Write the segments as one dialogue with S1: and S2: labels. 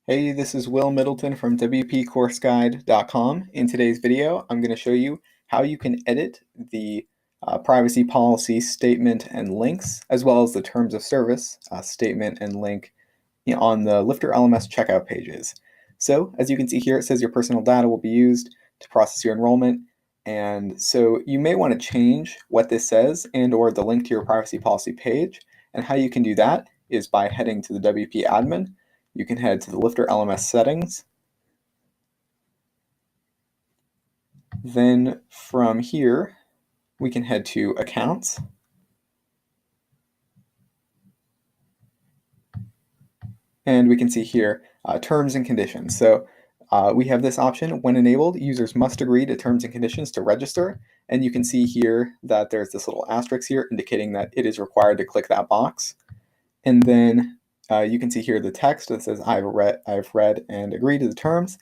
S1: Hey, this is Will Middleton from WPCourseGuide.com. In today's video, I'm going to show you how you can edit the privacy policy statement and links, as well as the terms of service statement and link on the LifterLMS checkout pages. So, as you can see here, it says your personal data will be used to process your enrollment. And so you may want to change what this says and or the link to your privacy policy page. And how you can do that is by heading to the WP admin. You can head to the LifterLMS settings. Then from here, we can head to accounts. And we can see here terms and conditions. So we have this option: when enabled, users must agree to terms and conditions to register. And you can see here that there's this little asterisk here indicating that it is required to click that box. And then you can see here the text that says I've read and agreed to the terms.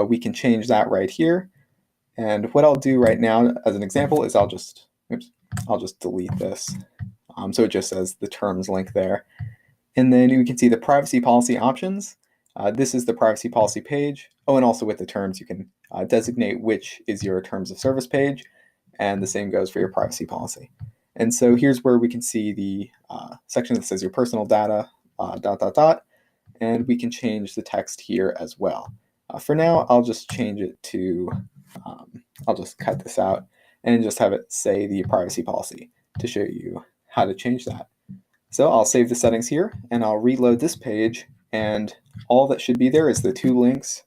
S1: We can change that right here. And what I'll do right now as an example is I'll just delete this. So it just says the terms link there. And then you can see the privacy policy options. This is the privacy policy page. Oh, and also with the terms, you can designate which is your terms of service page. And the same goes for your privacy policy. And so here's where we can see the section that says your personal data, ... And we can change the text here as well. For now, I'll just change it to, I'll just cut this out and just have it say the privacy policy to show you how to change that. So I'll save the settings here and I'll reload this page, and all that should be there is the two links.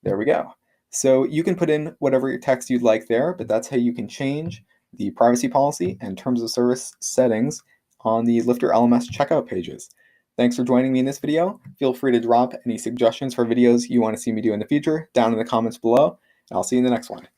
S1: There we go. So you can put in whatever text you'd like there, but that's how you can change the privacy policy and terms of service settings on the LifterLMS checkout pages. Thanks for joining me in this video. Feel free to drop any suggestions for videos you want to see me do in the future down in the comments below, and I'll see you in the next one.